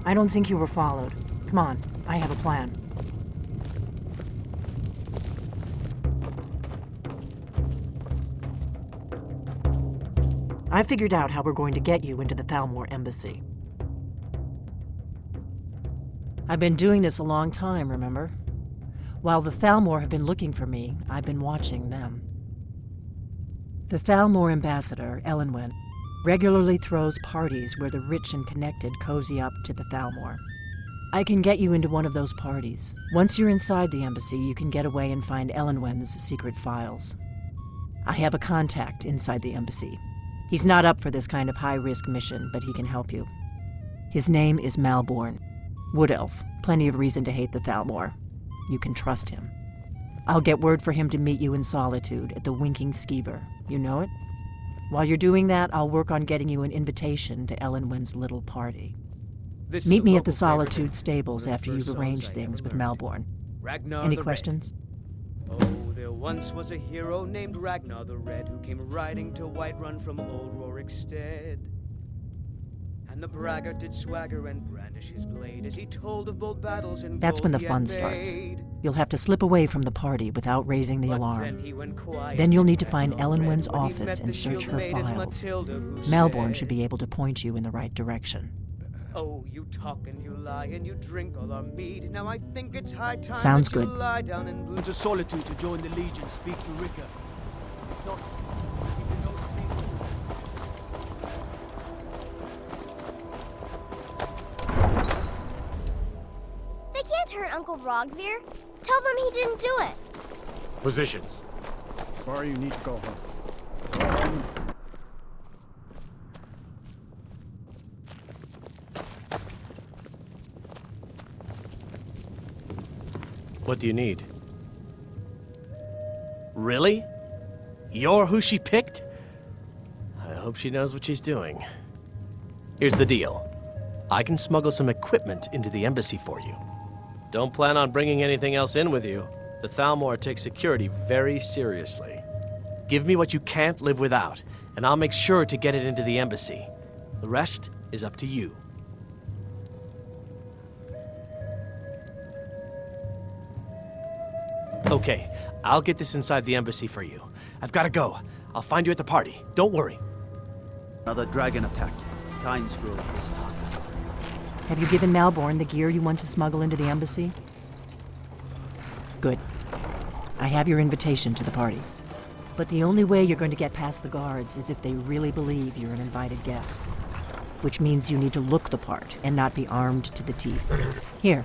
I don't think you were followed. Come on, I have a plan. I figured out how we're going to get you into the Thalmor embassy. I've been doing this a long time, remember? While the Thalmor have been looking for me, I've been watching them. The Thalmor ambassador, Elenwen, regularly throws parties where the rich and connected cozy up to the Thalmor. I can get you into one of those parties. Once you're inside the embassy, you can get away and find Elenwen's secret files. I have a contact inside the embassy. He's not up for this kind of high-risk mission, but he can help you. His name is Malborn. Wood Elf. Plenty of reason to hate the Thalmor. You can trust him. I'll get word for him to meet you in Solitude at the Winking Skeever. You know it? While you're doing that, I'll work on getting you an invitation to Elenwen's little party. Meet me at the Solitude stables after you've arranged things with Malborn. Any questions? Oh, there once was a hero named Ragnar the Red who came riding to Whiterun from old Rorikstead. And the braggart did swagger and brandish his blade as he told of bold battles and That's when the fun starts. You'll have to slip away from the party without raising the alarm. Then you'll need to find Elenwen's office and search her files. Malborn should be able to point you in the right direction. Oh, you talk and you lie and you drink all our mead. Now I think it's high time Sounds that you good. lie down and blue to Solitude to join the Legion. Speak to Rika. They can't hurt Uncle Rogvir. Tell them he didn't do it. Positions. Sorry, you need to go home. What do you need? Really? You're who she picked? I hope she knows what she's doing. Here's the deal. I can smuggle some equipment into the embassy for you. Don't plan on bringing anything else in with you. The Thalmor take security very seriously. Give me what you can't live without, and I'll make sure to get it into the embassy. The rest is up to you. Okay, I'll get this inside the embassy for you. I've got to go. I'll find you at the party. Don't worry. Another dragon attack. Time scroll this time. Have you given Malborn the gear you want to smuggle into the embassy? Good. I have your invitation to the party. But the only way you're going to get past the guards is if they really believe you're an invited guest. Which means you need to look the part and not be armed to the teeth. Here,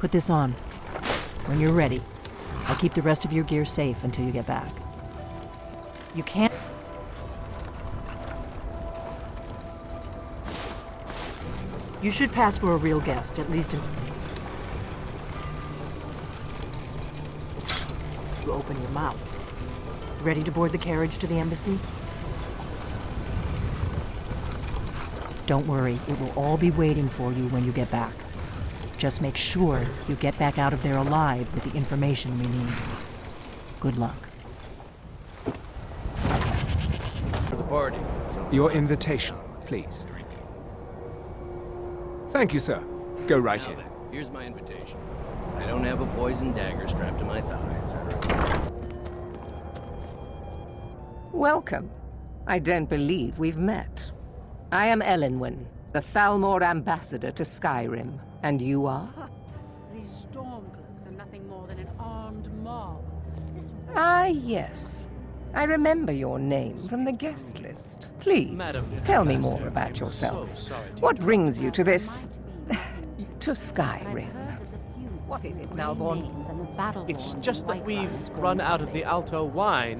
put this on. When you're ready, I'll keep the rest of your gear safe until you get back. You can't... You should pass for a real guest, at least in... You open your mouth. Ready to board the carriage to the embassy? Don't worry, it will all be waiting for you when you get back. Just make sure you get back out of there alive with the information we need. Good luck. For the party. Your invitation, please. Thank you, sir. Go right Now in. then, here's my invitation. I don't have a poisoned dagger strapped to my thigh, etc. Welcome. I don't believe we've met. I am Elenwen, the Thalmor ambassador to Skyrim. And you are? These stormcloaks are nothing more than an armed mob. Ah, yes. I remember your name from the guest list. Please, tell me more about yourself. What brings you to this... to Skyrim? What is it, Malborn? It's just that we've run out of the Alto wine.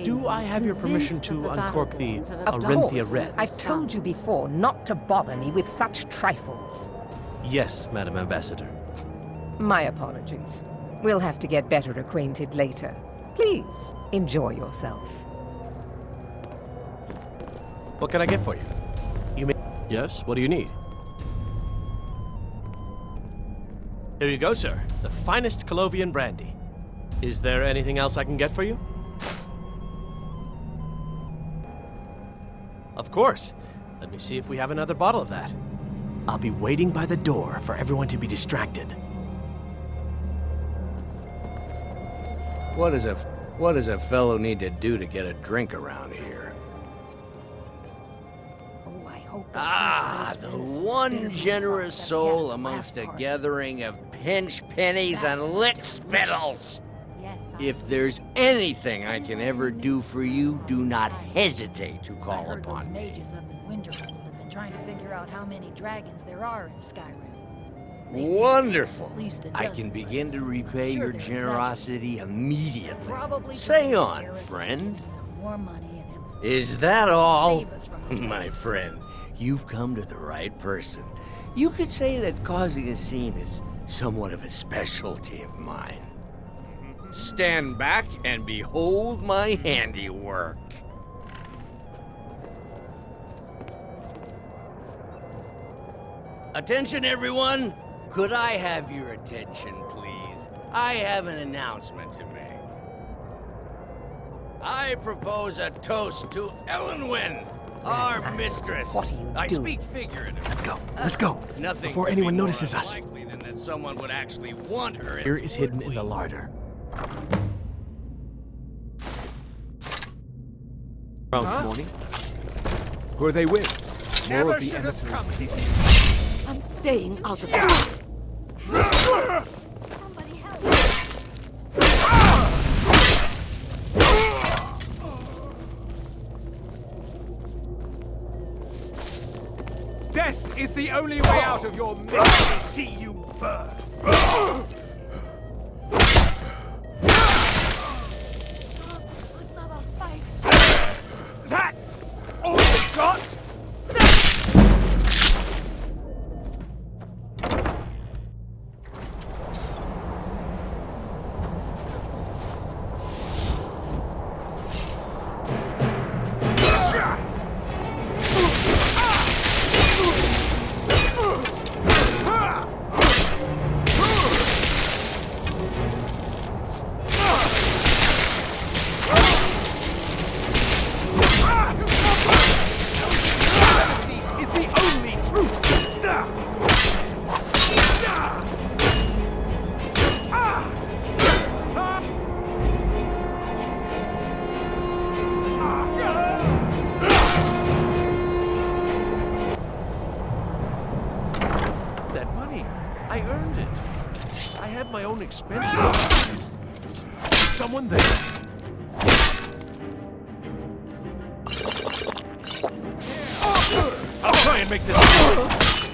Do I have your permission to uncork the Of Arinthia course. Red? I've told you before not to bother me with such trifles. Yes, Madam Ambassador. My apologies. We'll have to get better acquainted later. Please, enjoy yourself. What can I get for you? You may... Yes, what do you need? Here you go, sir. The finest Colovian brandy. Is there anything else I can get for you? Of course. Let me see if we have another bottle of that. I'll be waiting by the door for everyone to be distracted. What does a fellow need to do to get a drink around here? Oh, I hope The one generous soul amongst a gathering of pinch pennies and lick spittles. Yes, If there's anything I can ever do for you, do not hesitate to I call heard those upon me. mages up in Winterhold have been trying to figure out how many dragons there are in Skyrim. They say Wonderful. at least a I dozen, can but begin to repay sure your they're generosity immediately. Probably Say because on, Sierra's friend. giving them more money and influence. Is that all? Save us from the My dragons. friend, you've come to the right person. You could say that causing a scene is somewhat of a specialty of mine. Stand back and behold my handiwork. Attention, everyone! Could I have your attention, please? I have an announcement to make. I propose a toast to Elenwen, our mistress. What are you I doing? speak figuratively. Let's go. Nothing Before could anyone be more notices us. unlikely than that someone would actually want her. Here is hidden in the larder. This morning. Who are they with? More of the emissaries. I'm staying out of this. Somebody help. Death is the only way out of your misery. See you burn. Another fight. That's all you got? Is the only truth. That money, I earned it. I have my own expenses. Someone there. I'll try and make this.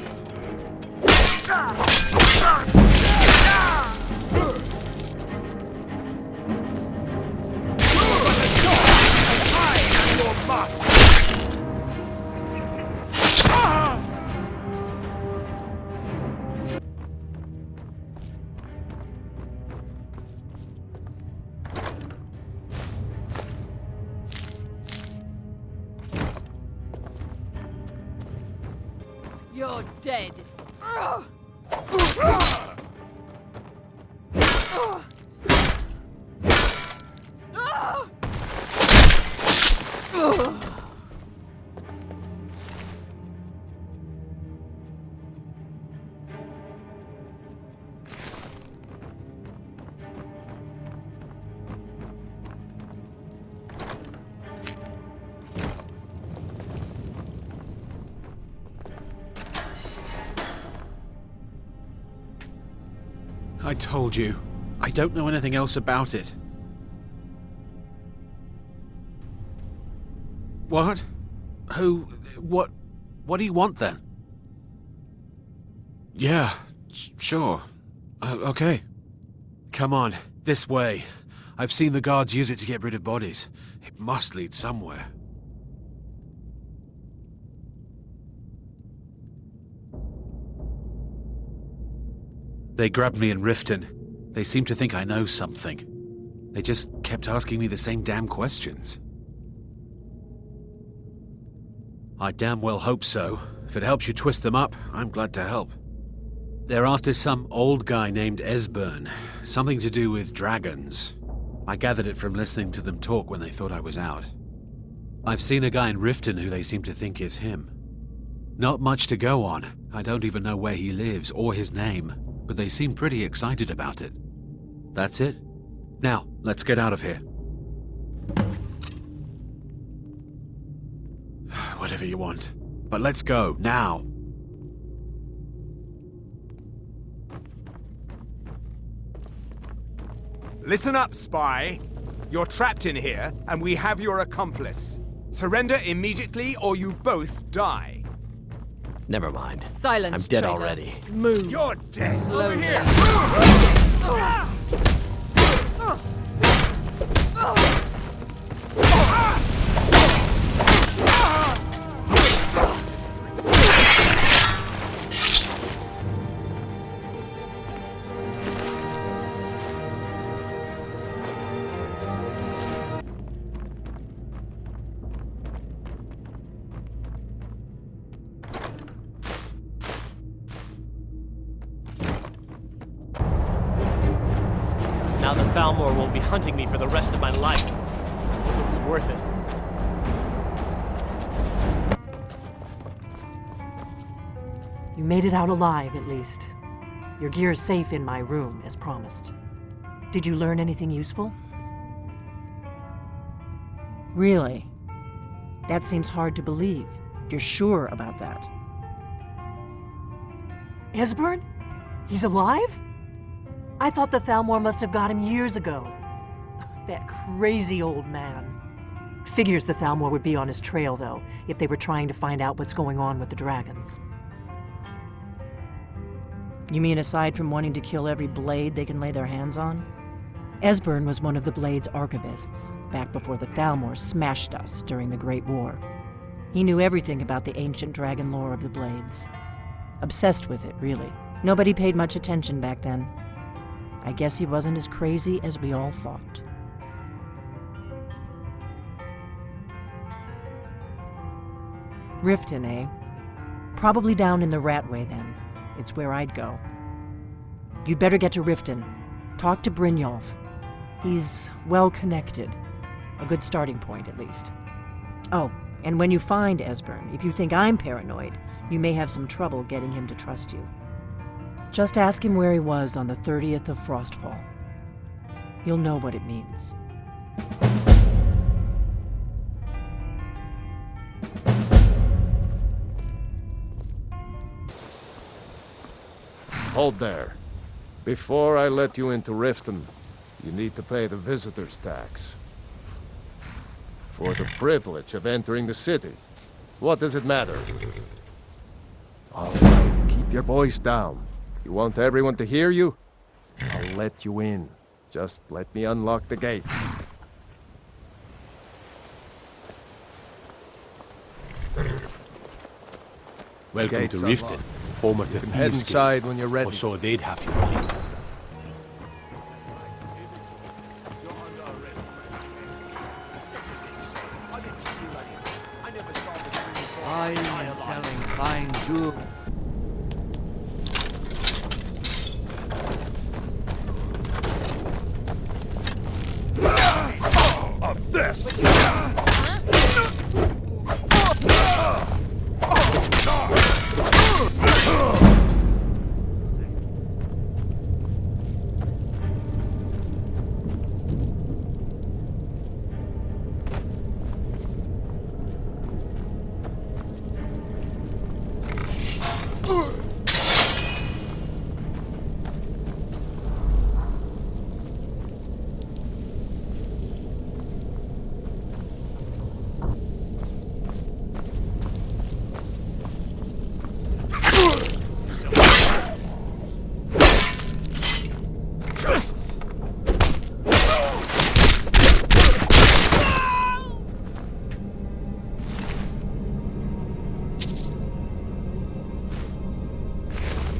You're dead. I told you. I don't know anything else about it. What? Who? What do you want then? Yeah, sure. Okay. Come on, this way. I've seen the guards use it to get rid of bodies. It must lead somewhere. They grabbed me in Riften. They seem to think I know something. They just kept asking me the same damn questions. I damn well hope so. If it helps you twist them up, I'm glad to help. They're after some old guy named Esbern. Something to do with dragons. I gathered it from listening to them talk when they thought I was out. I've seen a guy in Riften who they seem to think is him. Not much to go on. I don't even know where he lives or his name, but they seem pretty excited about it. That's it. Now, let's get out of here. Whatever you want. But let's go, now. Listen up, spy. You're trapped in here, and we have your accomplice. Surrender immediately, or you both die. Never mind. Silence, I'm dead traitor. already. Move. You're dead. Slowly. Over here. Now the Thalmor won't be hunting me for the rest of my life. It was worth it. You made it out alive, at least. Your gear's safe in my room, as promised. Did you learn anything useful? Really? That seems hard to believe. You're sure about that? Esbern? He's alive? I thought the Thalmor must have got him years ago. That crazy old man. Figures the Thalmor would be on his trail, though, if they were trying to find out what's going on with the dragons. You mean aside from wanting to kill every blade they can lay their hands on? Esbern was one of the Blade's archivists, back before the Thalmor smashed us during the Great War. He knew everything about the ancient dragon lore of the Blades. Obsessed with it, really. Nobody paid much attention back then. I guess he wasn't as crazy as we all thought. Riften, eh? Probably down in the Ratway, then. It's where I'd go. You'd better get to Riften. Talk to Brynjolf. He's well-connected. A good starting point, at least. Oh, and when you find Esbern, if you think I'm paranoid, you may have some trouble getting him to trust you. Just ask him where he was on the 30th of Frostfall. You'll know what it means. Hold there. Before I let you into Riften, you need to pay the visitor's tax. For the privilege of entering the city. What does it matter? All right, keep your voice down. You want everyone to hear you? I'll let you in. Just let me unlock the gate. Welcome Gates to Riften, unlocked. home of the You can head Thieves' inside Guild. when you're ready. Or so they'd have you believe. Buying and selling fine jewels. Of this!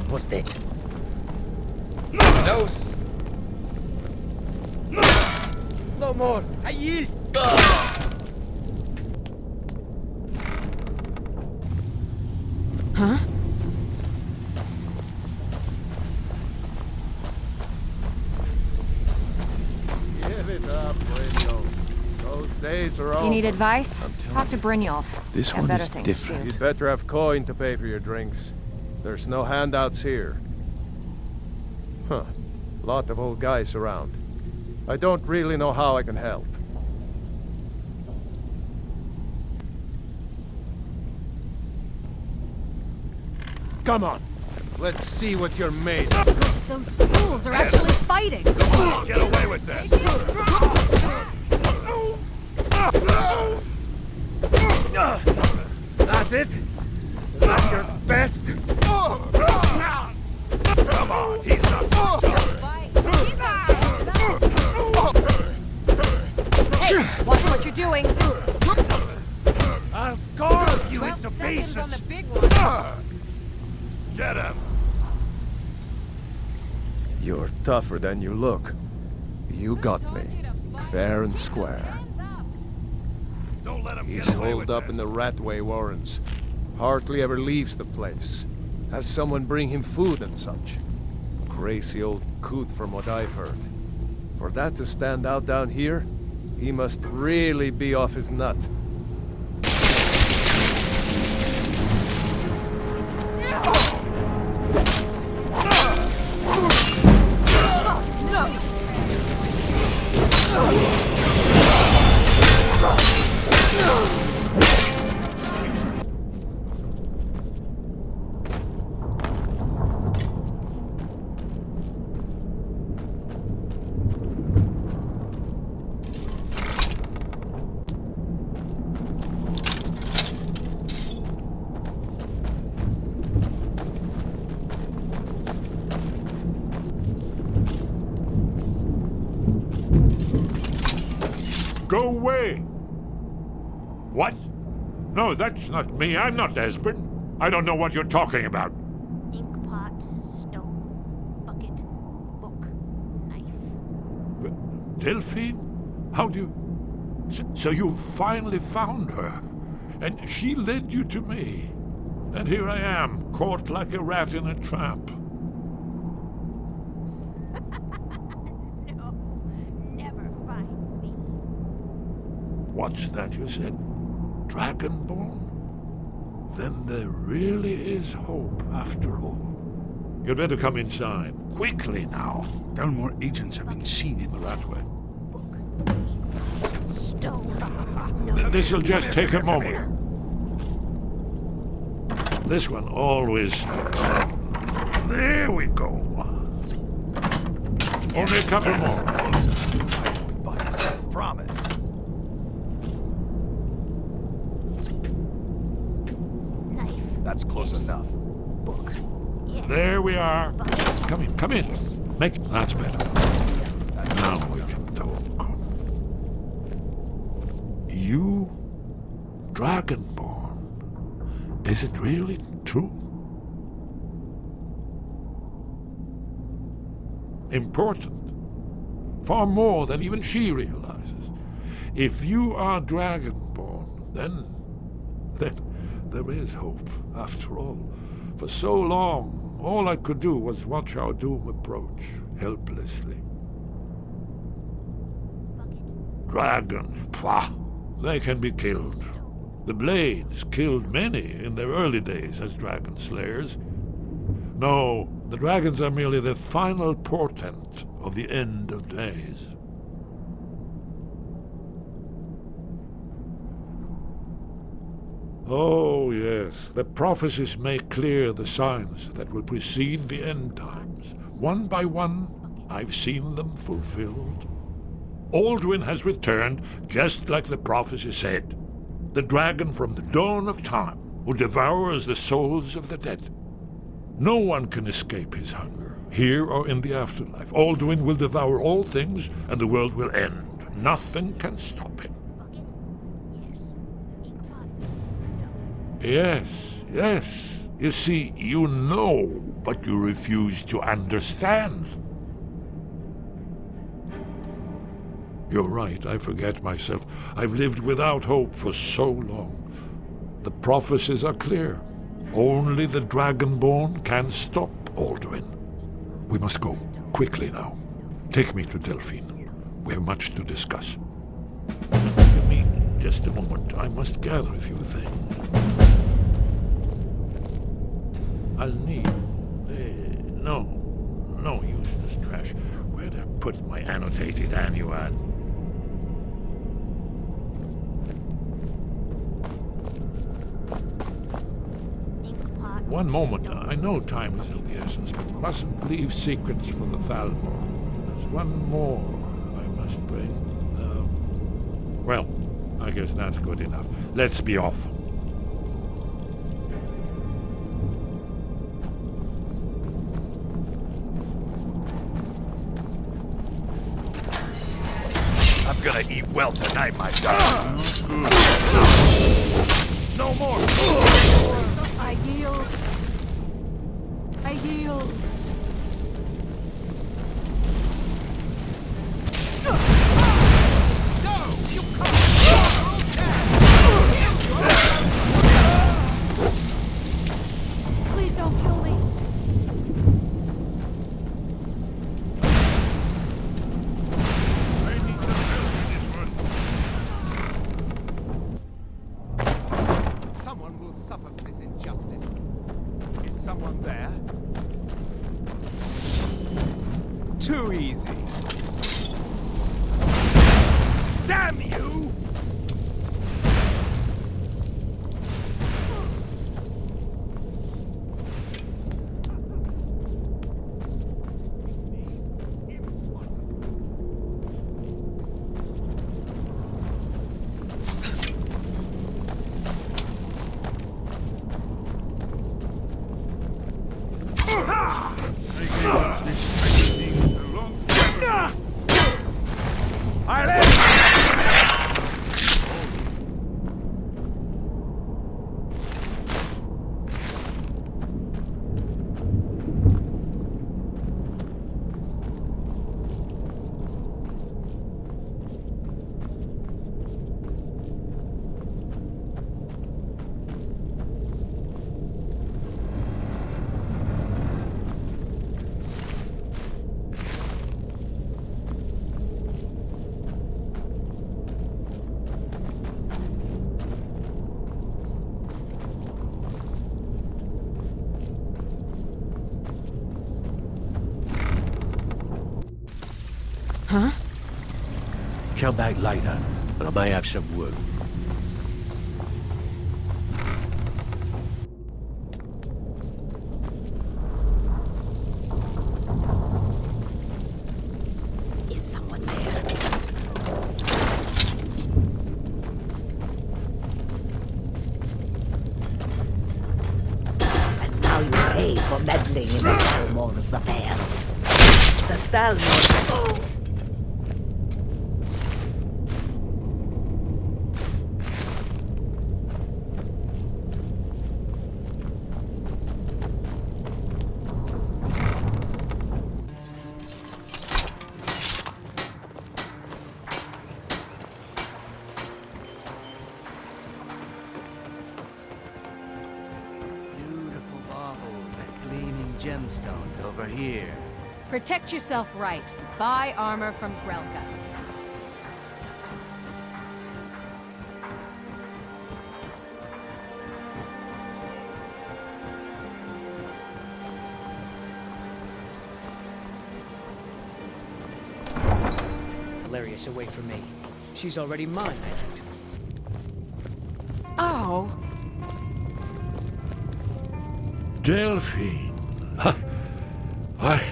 What's that? Nose! No more! I yield! Huh? Give it up, Brynjolf. Those days are over. You need advice? Talk to Brynjolf. This Have better things to do. You'd better have coin to pay for your drinks. There's no handouts here. Huh. Lot of old guys around. I don't really know how I can help. Come on. Let's see what you're made of. Those fools are actually fighting. Get away with this. That's it? That's your best? Come on, he's not so tough. Hey, watch what you're doing. I'll carve you 12 into seconds pieces. on the big one. Get him. You're tougher than you look. You got me. Fair and square. Don't let him He's holed up in the Ratway Warrens. Hardly ever leaves the place. Has someone bring him food and such. Crazy old coot from what I've heard. For that to stand out down here, he must really be off his nut. Go away! What? No, that's not me. I'm not Esbern. I don't know what you're talking about. Inkpot, stone, bucket, book, knife. Delphine? How do you... So you finally found her, and she led you to me. And here I am, caught like a rat in a trap. No, never find me. What's that you said? Dragonborn? Then there really is hope, after all. You'd better come inside. Quickly now. Downmore agents have been seen in The Ratway. Stone. This'll just take a moment. This one always sticks. There we go. Only a couple more. Promise. Knife. That's close enough. Book. Yes. There we are. Come in, come in. That's better. Now we can talk. You, Dragonborn. Is it really true? Important. Far more than even she realizes. If you are Dragonborn, then there is hope, after all. For so long, all I could do was watch our doom approach, helplessly. Dragons, pah! They can be killed. The Blades killed many in their early days as dragon slayers. No, the dragons are merely the final portent of the end of days. Oh, yes, the prophecies make clear the signs that will precede the end times. One by one, I've seen them fulfilled. Aldwin has returned, just like the prophecy said. The dragon from the dawn of time, who devours the souls of the dead. No one can escape his hunger, here or in the afterlife. Aldwin will devour all things, and the world will end. Nothing can stop him. Yes, yes. You see, you know, but you refuse to understand. You're right, I forget myself. I've lived without hope for so long. The prophecies are clear. Only the Dragonborn can stop Aldwin. We must go, quickly now. Take me to Delphine. We have much to discuss. Give me just a moment. I must gather a few things. I'll need... no useless trash. Where'd I put my annotated annuad? One moment. I know time is of the essence, but mustn't leave secrets for the Thalmor. There's one more I must bring. Well, I guess that's good enough. Let's be off. I'm gonna eat well tonight, my darling. No more! I yield. I yield. Please don't kill me. Someone will suffer for this injustice. Is someone there? Too easy. Damn you! Huh? Come back later, and I may have some wood. Is someone there? And now you pay for meddling in the Thalmor's affairs. The Thalmor... Oh! Gemstones over here. Protect yourself right. Buy armor from Grelka. Hilarious away from me. She's already mine, I think. Oh. Delphine. Why,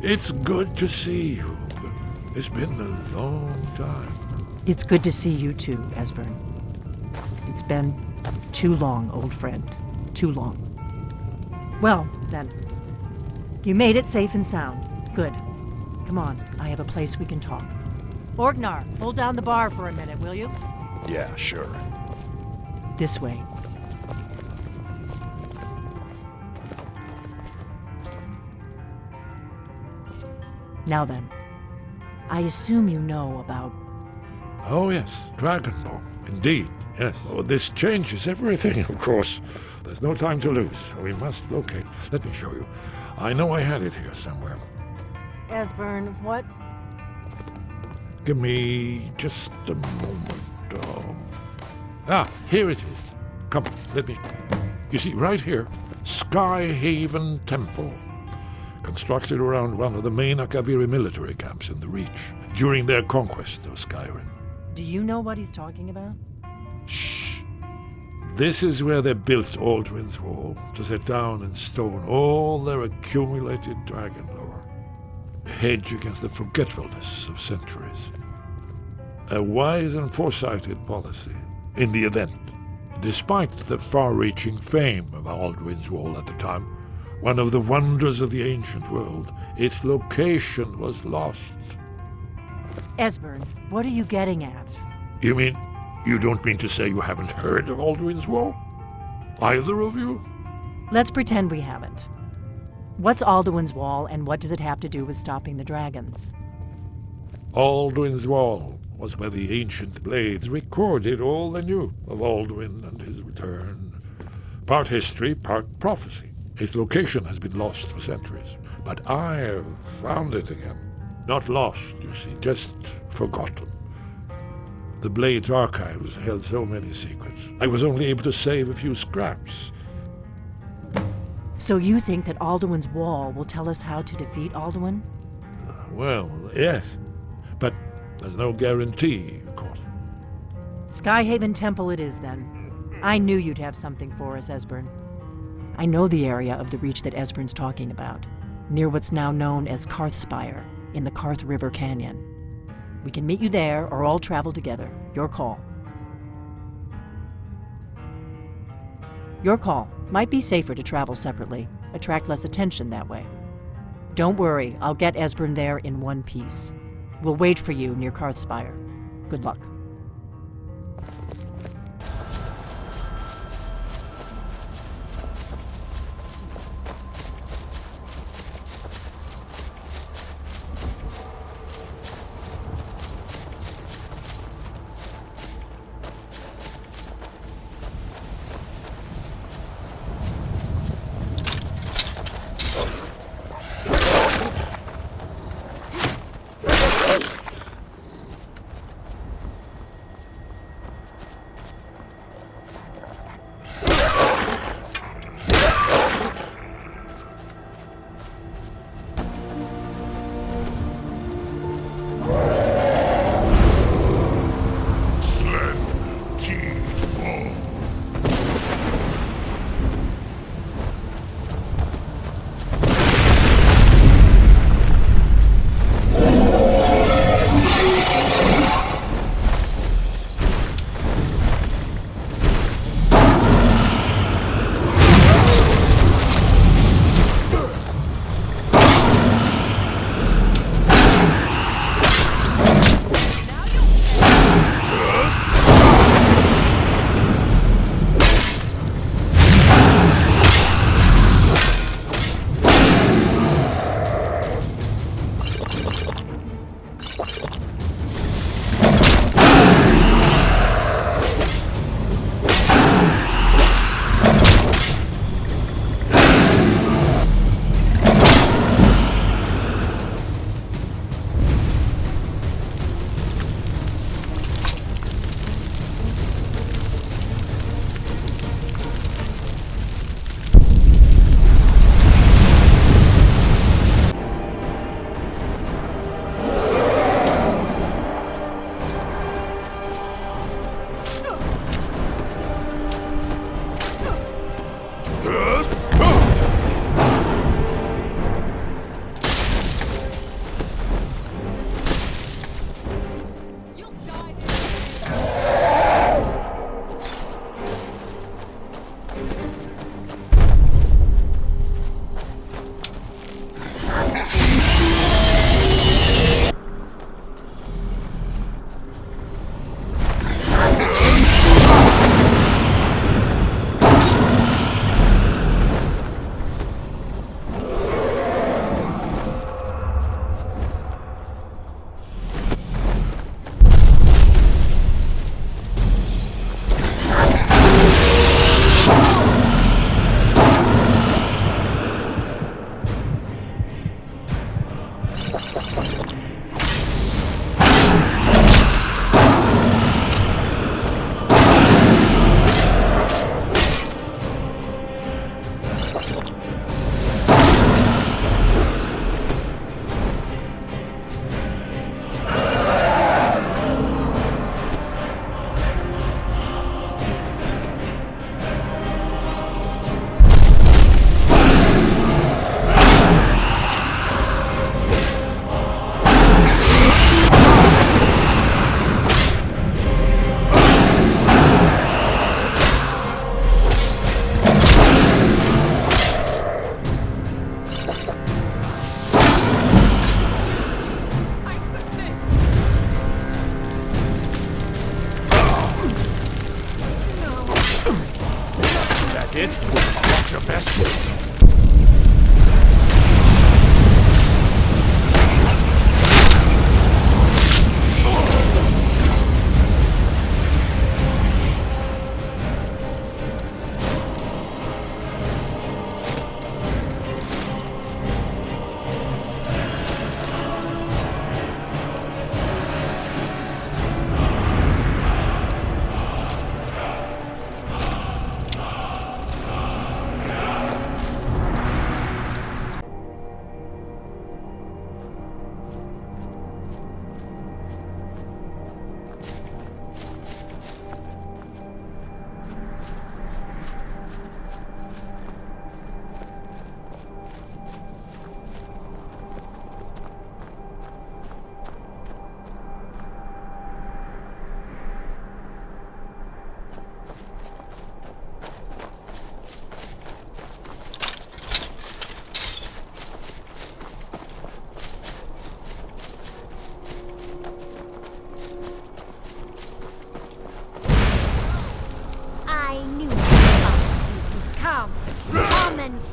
it's good to see you. It's been a long time. It's good to see you too, Esbern. It's been too long, old friend. Too long. Well, then. You made it safe and sound. Good. Come on, I have a place we can talk. Orgnar, hold down the bar for a minute, will you? Yeah, sure. This way. Now then, I assume you know about... Oh yes, Dragonborn. Indeed, yes. Oh, this changes everything, of course. There's no time to lose. We must locate. Let me show you. I know I had it here somewhere. Esbern, what? Give me just a moment. Here it is. Come, let me... You see, right here, Skyhaven Temple. Constructed around one of the main Akaviri military camps in the Reach during their conquest of Skyrim. Do you know what he's talking about? Shh. This is where they built Aldrin's Wall, to set down in stone all their accumulated dragon lore. A hedge against the forgetfulness of centuries. A wise and foresighted policy in the event. Despite the far-reaching fame of Aldrin's Wall at the time, one of the wonders of the ancient world, its location was lost. Esbern, what are you getting at? You mean, you don't mean to say you haven't heard of Aldrin's Wall? Either of you? Let's pretend we haven't. What's Alduin's Wall, and what does it have to do with stopping the dragons? Aldrin's Wall was where the ancient blades recorded all they knew of Alduin and his return. Part history, part prophecy. Its location has been lost for centuries, but I have found it again. Not lost, you see, just forgotten. The Blade's archives held so many secrets. I was only able to save a few scraps. So you think that Alduin's Wall will tell us how to defeat Alduin? Well, yes, but there's no guarantee, of course. Skyhaven Temple it is, then. I knew you'd have something for us, Esbern. I know the area of the Reach that Esbern's talking about, near what's now known as Karthspire, in the Karth River Canyon. We can meet you there, or all travel together. Your call. Your call. Might be safer to travel separately. Attract less attention that way. Don't worry, I'll get Esbern there in one piece. We'll wait for you near Karthspire. Good luck.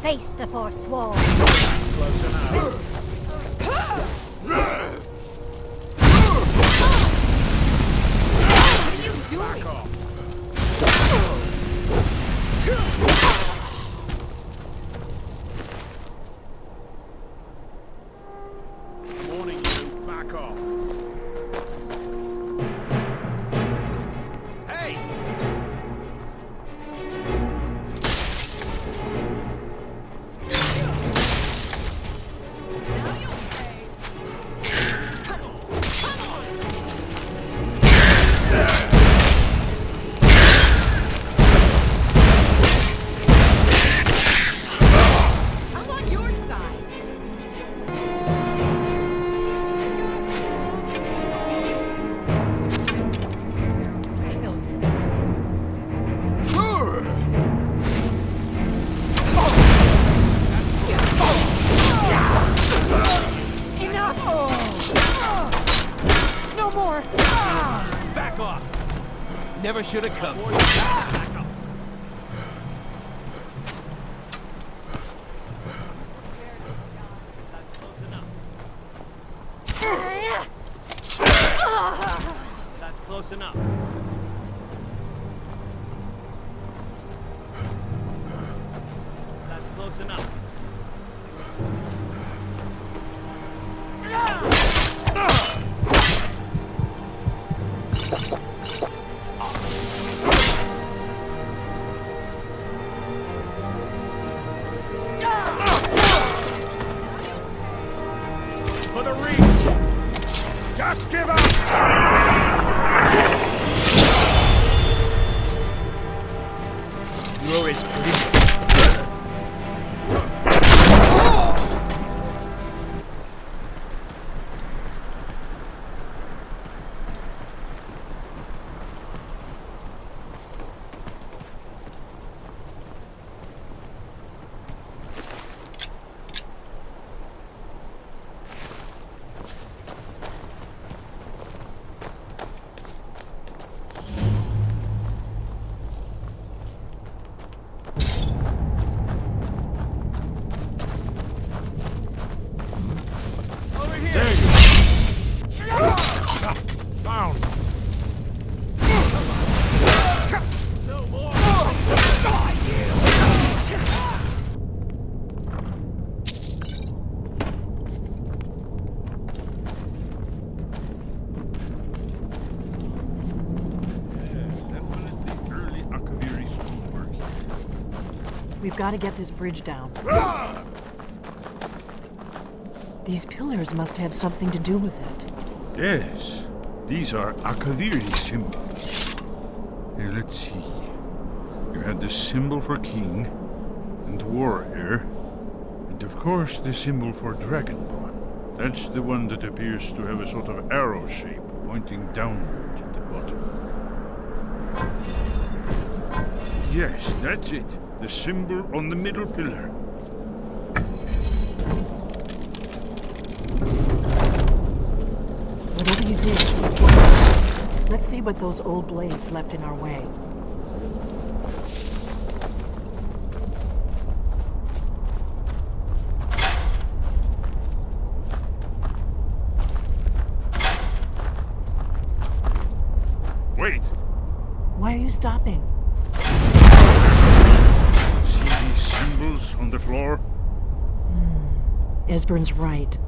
face the Forsworn. Close enough. What are you doing? Back off. Warning you, back off. Hey! I'm on your side. No more! Back off! Never should have come. That's close enough. That's close enough. For the reach! Just give up! You're as good as... Found. No more! Definitely early Akaviri stonework. We've got to get this bridge down. These pillars must have something to do with it. Yes, these are Akaviri symbols. Here, let's see. You have the symbol for king and warrior, and of course the symbol for dragonborn. That's the one that appears to have a sort of arrow shape pointing downward at the bottom. Yes, that's it. The symbol on the middle pillar. Whatever you did, let's see what those old blades left in our way. Wait! Why are you stopping? See these symbols on the floor? Esbern's right.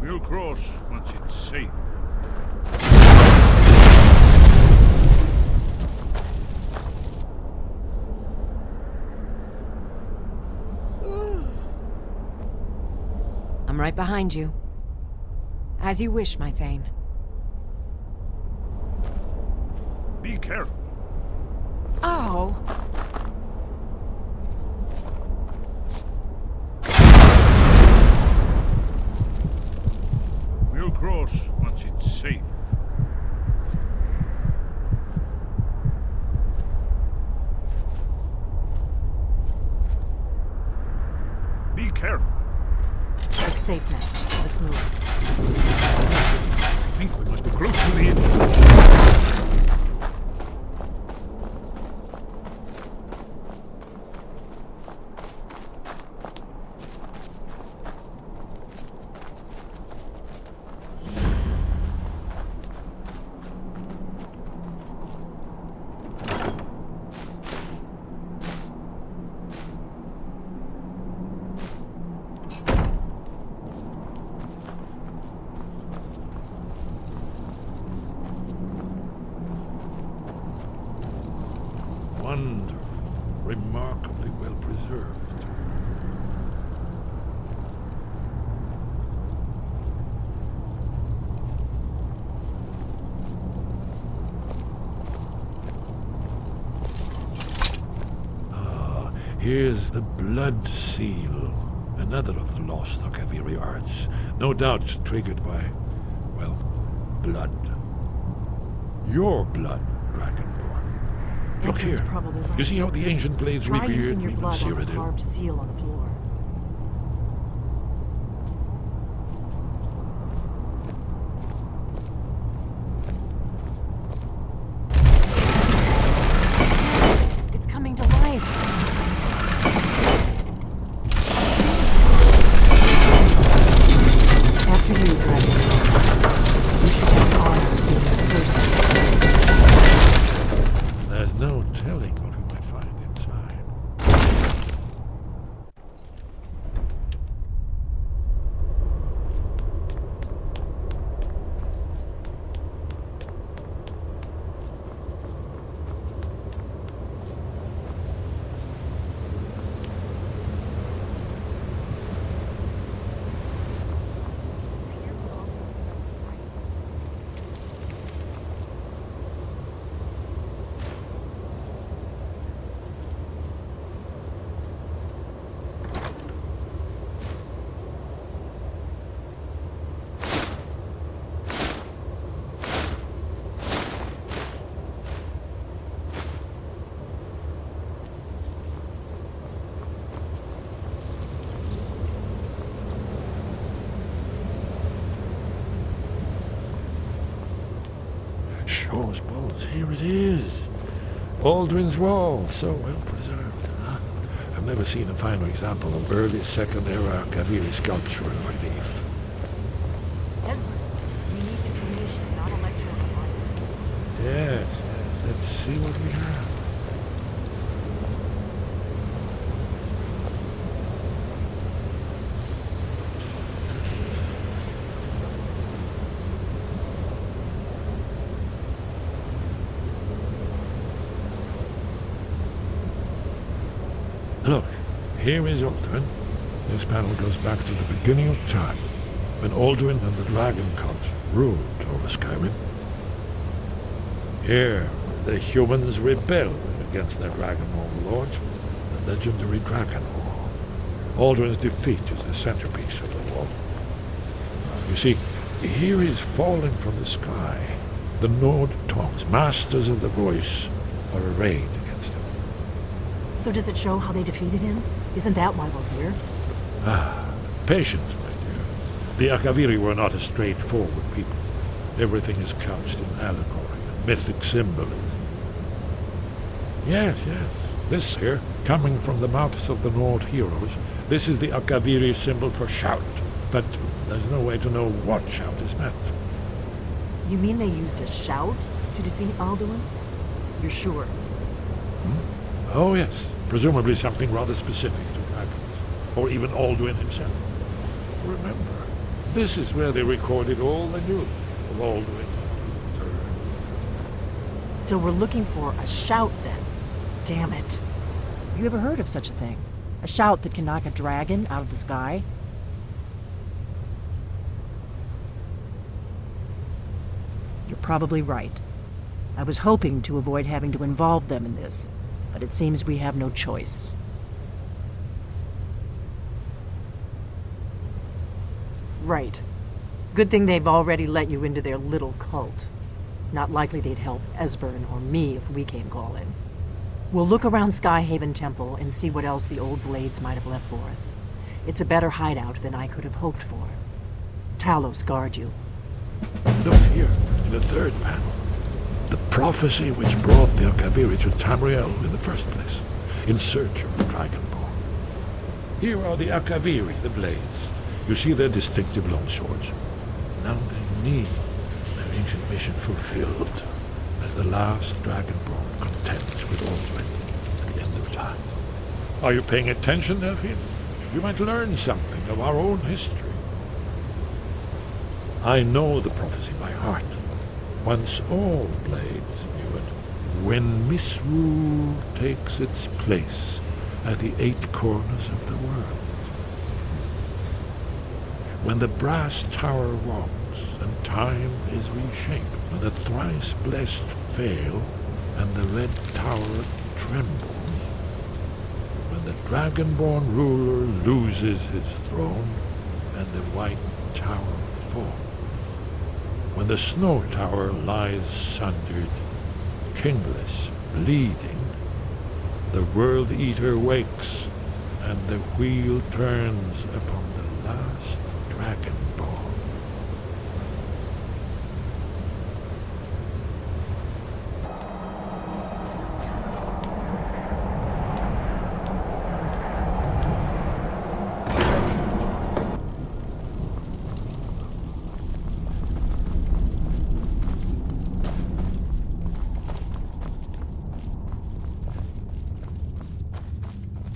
We'll cross once it's safe. I'm right behind you. As you wish, my Thane. Be careful. Oh! We'll cross once it's safe. Be careful. Looks safe now. Let's move. Wonderful. Remarkably well preserved. Here's the Blood Seal, another of the lost Akaviri arts, no doubt triggered by, well, blood. Your blood, Dragonborn. Look here. Right. You see how the ancient blades Try revered using your me blood on the Cyrodiil? carved seal on the floor. It's coming to life. After you, Dragon. You should have the honor of being the first to secure this. There's no telling what we might find inside. Shaw's bones, here it is. Aldrin's Wall, so well preserved. Huh? I've never seen a finer example of early Second Era Kaviri sculpture and relief. We need information, not a lecture on art. Yes, let's see what we have. Look, here is Aldrin. This panel goes back to the beginning of time, when Aldrin and the Dragon Cult ruled over Skyrim. Here, the humans rebelled against their dragon overlords, the legendary Dragon War. Aldrin's defeat is the centerpiece of the wall. You see, here is falling from the sky. The Nord tongues, masters of the voice, are arrayed against him. So does it show how they defeated him? Isn't that why we're here? Ah, patience, my dear. The Akaviri were not a straightforward people. Everything is couched in allegory and mythic symbolism. Yes. This here, coming from the mouths of the Nord heroes, this is the Akaviri symbol for shout. But there's no way to know what shout is meant. You mean they used a shout to defeat Alduin? You're sure? Oh, yes. Presumably something rather specific to dragons. Or even Alduin himself. Remember, this is where they recorded all the news of Alduin. So we're looking for a shout then. Damn it. Have you ever heard of such a thing? A shout that can knock a dragon out of the sky? You're probably right. I was hoping to avoid having to involve them in this, but it seems we have no choice. Right. Good thing they've already let you into their little cult. Not likely they'd help Esbern or me if we came calling. We'll look around Skyhaven Temple and see what else the old blades might have left for us. It's a better hideout than I could have hoped for. Talos guard you. Look here, in the third panel. The prophecy which brought the Akaviri to Tamriel in the first place, in search of the Dragonborn. Here are the Akaviri, the blades. You see their distinctive longswords. Now they need their ancient mission fulfilled as the last Dragonborn contends with Aldrin at the end of time. Are you paying attention, Delphine? You might learn something of our own history. I know the prophecy by heart. Once all blades knew it, when misrule takes its place at the 8 corners of the world. When the brass tower rocks and time is reshaped, when the thrice blessed fail and the red tower trembles, when the dragonborn ruler loses his throne and the white tower falls, when the snow tower lies sundered, kingless, bleeding, the World Eater wakes, and the wheel turns upon the last dragonborn.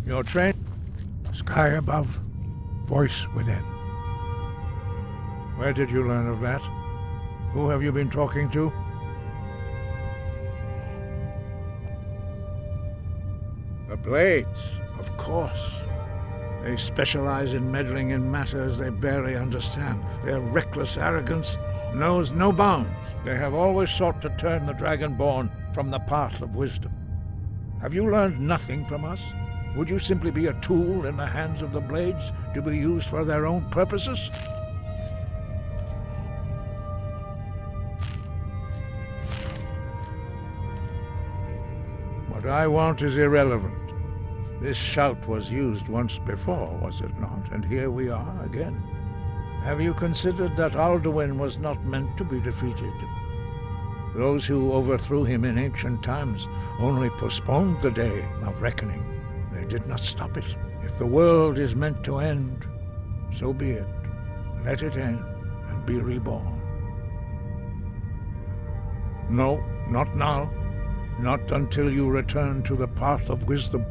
Your train? Sky above, voice within. Where did you learn of that? Who have you been talking to? The Blades, of course. They specialize in meddling in matters they barely understand. Their reckless arrogance knows no bounds. They have always sought to turn the Dragonborn from the path of wisdom. Have you learned nothing from us? Would you simply be a tool in the hands of the Blades to be used for their own purposes? What I want is irrelevant. This shout was used once before, was it not? And here we are again. Have you considered that Alduin was not meant to be defeated? Those who overthrew him in ancient times only postponed the day of reckoning. They did not stop it. If the world is meant to end, so be it. Let it end and be reborn. No, not now. Not until you return to the path of wisdom.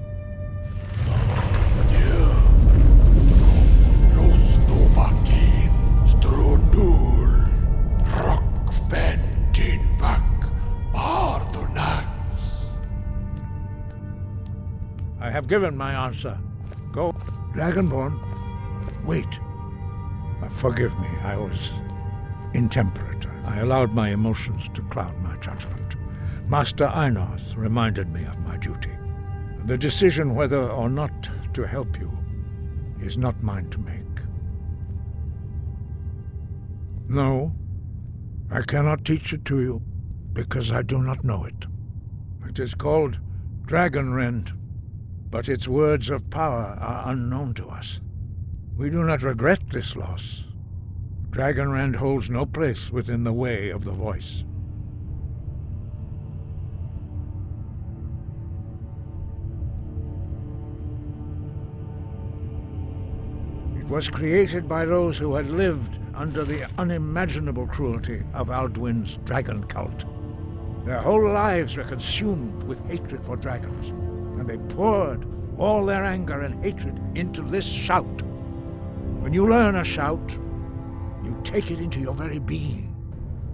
I have given my answer. Go, Dragonborn. Wait. Forgive me, I was intemperate. I allowed my emotions to cloud my judgment. Master Einarth reminded me of my duty. The decision whether or not to help you is not mine to make. No, I cannot teach it to you, because I do not know it. It is called Dragonrend, but its words of power are unknown to us. We do not regret this loss. Dragonrend holds no place within the way of the voice. It was created by those who had lived under the unimaginable cruelty of Alduin's dragon cult. Their whole lives were consumed with hatred for dragons, and they poured all their anger and hatred into this shout. When you learn a shout, you take it into your very being.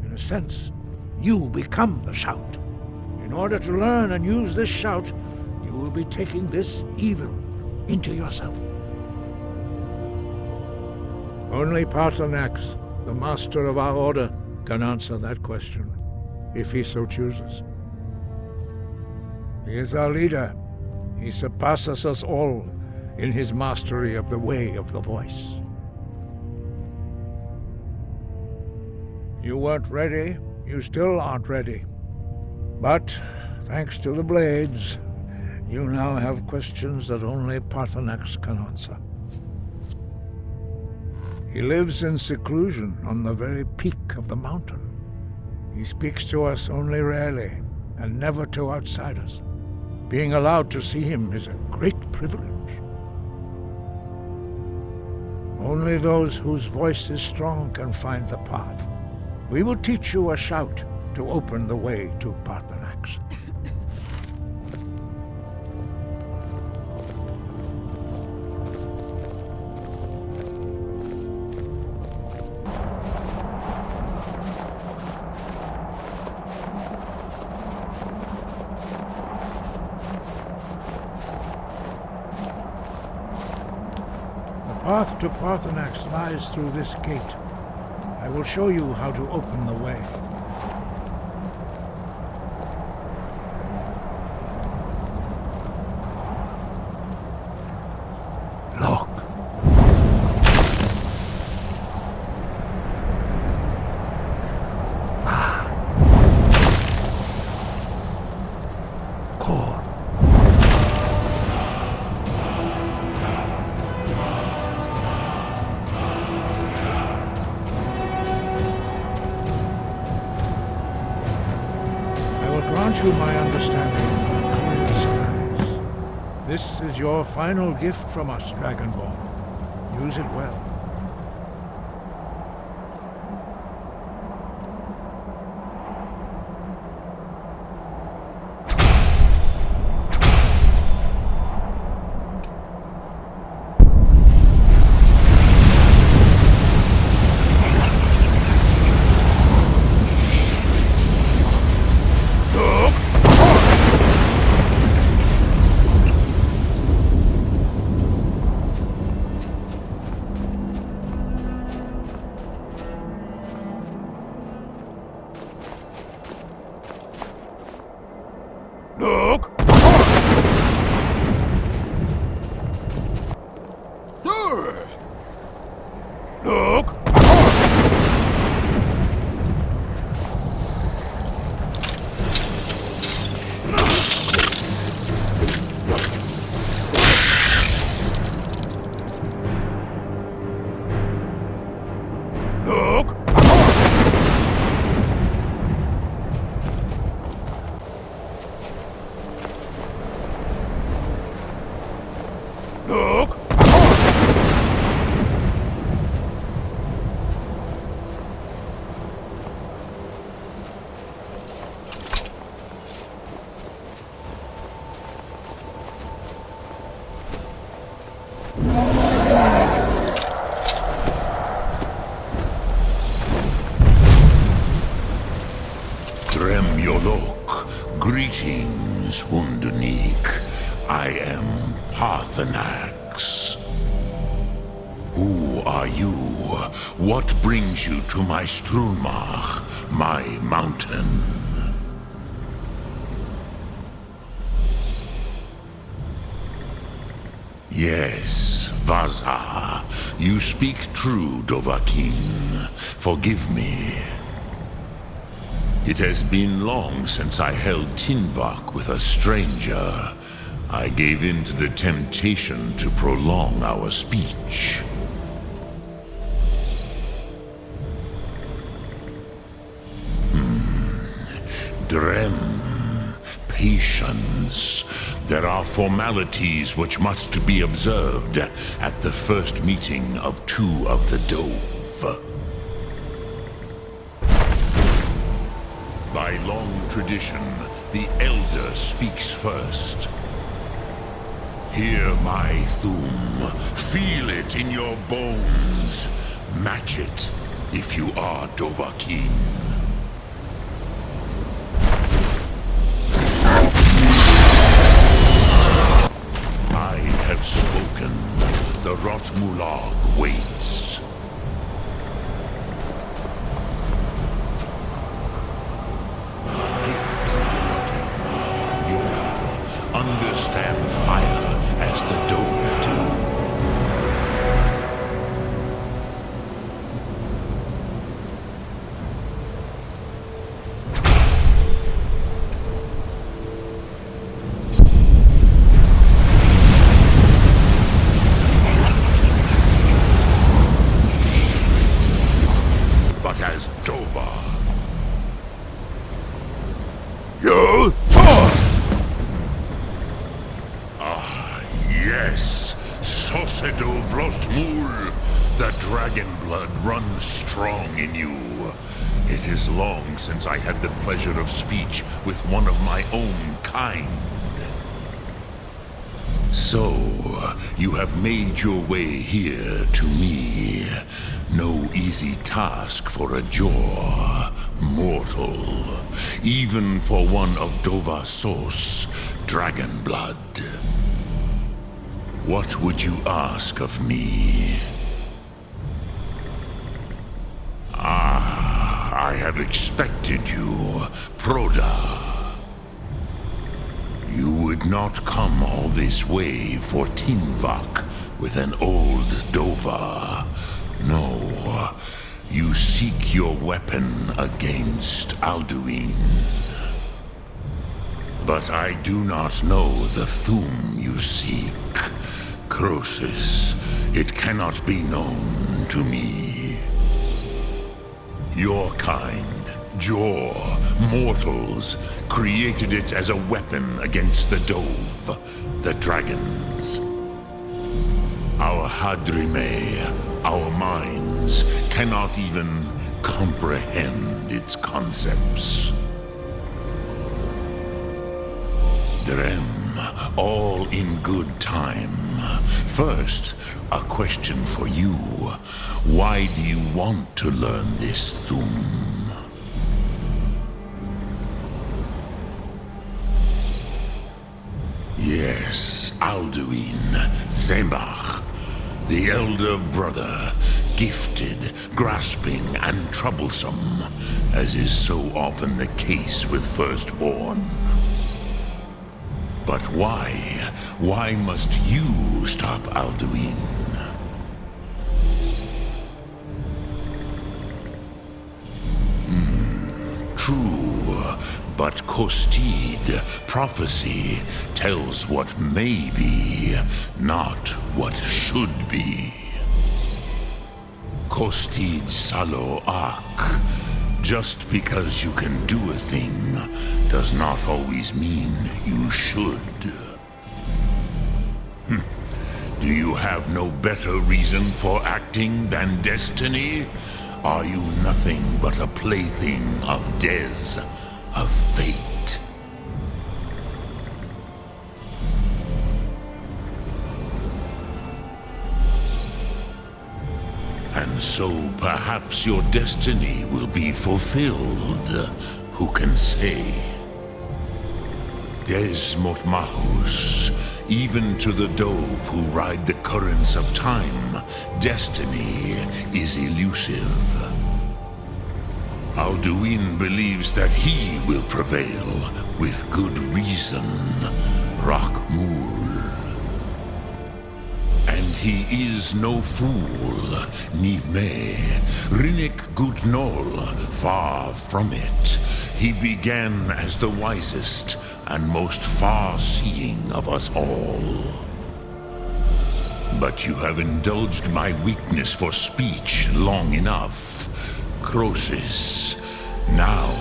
In a sense, you become the shout. In order to learn and use this shout, you will be taking this evil into yourself. Only Paarthurnax, the master of our order, can answer that question, if he so chooses. He is our leader. He surpasses us all in his mastery of the way of the voice. You weren't ready. You still aren't ready. But, thanks to the Blades, you now have questions that only Paarthurnax can answer. He lives in seclusion on the very peak of the mountain. He speaks to us only rarely, and never to outsiders. Being allowed to see him is a great privilege. Only those whose voice is strong can find the path. We will teach you a shout to open the way to Paarthurnax. path to Parthenax lies through this gate. I will show you how to open the way. Look. You my understanding of clear skies. This is your final gift from us, Dragonborn. Use it well. Greetings, Wunderneek. I am Parthenax. Who are you? What brings you to my Strunmach, my mountain? Yes, Vaza. You speak true, Dovahkiin. Forgive me. It has been long since I held Tinvak with a stranger. I gave in to the temptation to prolong our speech. Drem. Patience. There are formalities which must be observed at the first meeting of two of the Dove. By long tradition, the Elder speaks first. Hear my Thum. Feel it in your bones. Match it if you are Dovahkiin. I have spoken. The Rotmulag waits. Understand fire as the Dove do. But as Dova. You? Yes, Sosedo Vrostmul. The dragon blood runs strong in you. It is long since I had the pleasure of speech with one of my own kind. So, you have made your way here to me. No easy task for a Jor, mortal. Even for one of Dova Sos, dragon blood. What would you ask of me? I have expected you, Proda. You would not come all this way for Tinvak with an old Dova. No, you seek your weapon against Alduin. But I do not know the Thum you seek. Croesus, it cannot be known to me. Your kind, Jor, mortals, created it as a weapon against the Dove, the dragons. Our Hadrime, our minds, cannot even comprehend its concepts. Drem, all in good time. First, a question for you. Why do you want to learn this Thum? Yes, Alduin, Zemach, the elder brother, gifted, grasping, and troublesome, as is so often the case with firstborn. But why? Why must you stop Alduin? True, but Kostid, prophecy, tells what may be, not what should be. Kostid Salo Ak. Just because you can do a thing does not always mean you should. Do you have no better reason for acting than destiny? Are you nothing but a plaything of Des, of fate? And so perhaps your destiny will be fulfilled. Who can say? Des Motmahus, even to the Dove who ride the currents of time, destiny is elusive. Alduin believes that he will prevail, with good reason. Rakmul. And he is no fool, Nime, Rinnik Gutnol, far from it. He began as the wisest and most far-seeing of us all. But you have indulged my weakness for speech long enough. Croesus, now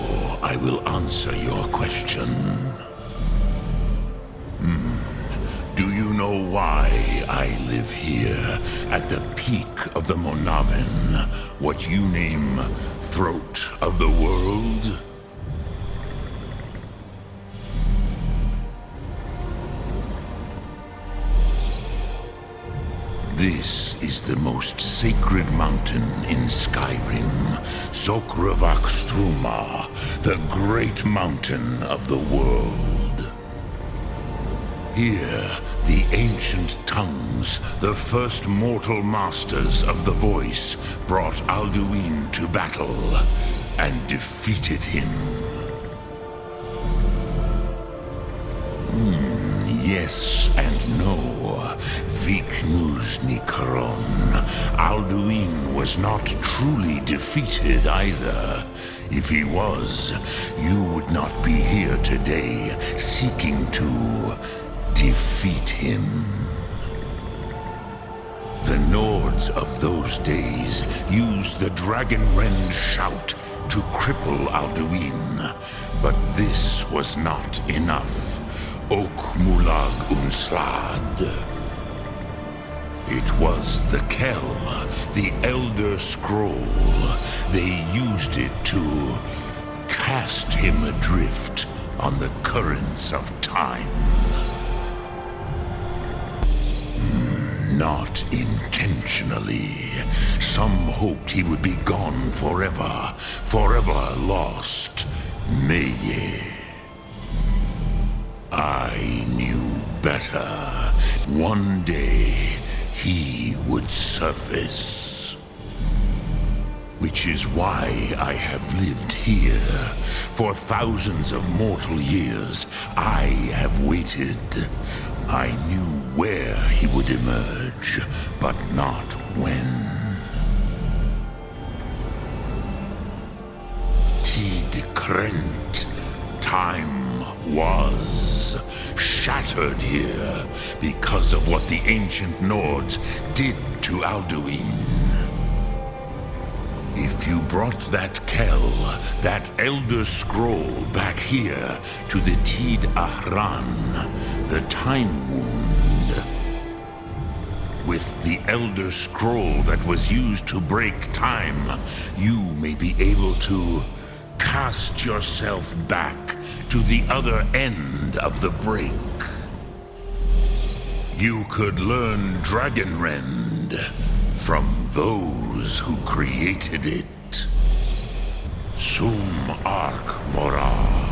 I will answer your question. Do you know why I live here, at the peak of the Monavin, what you name Throat of the World? This is the most sacred mountain in Skyrim, Sokravak Struma, the great mountain of the world. Here, the ancient tongues, the first mortal masters of the voice, brought Alduin to battle and defeated him. Yes and no. Viknus Nikaron. Alduin was not truly defeated either. If he was, you would not be here today seeking to defeat him. The Nords of those days used the Dragon-Rend shout to cripple Alduin, but this was not enough. Ok Mulag Unslad. It was the Kell, the Elder Scroll. They used it to cast him adrift on the currents of time. Not intentionally. Some hoped he would be gone forever, forever lost. Meye. I knew better. one day he would surface. Which is why I have lived here. For thousands of mortal years, I have waited. I knew where he would emerge, but not when. Tid Krent, time was shattered here because of what the ancient Nords did to Alduin. If you brought that Kell, that Elder Scroll, back here to the Tid Ahran, the Time Wound, with the Elder Scroll that was used to break time, you may be able to cast yourself back to the other end of the break. You could learn Dragonrend from those who created it. Sum Ark Morah.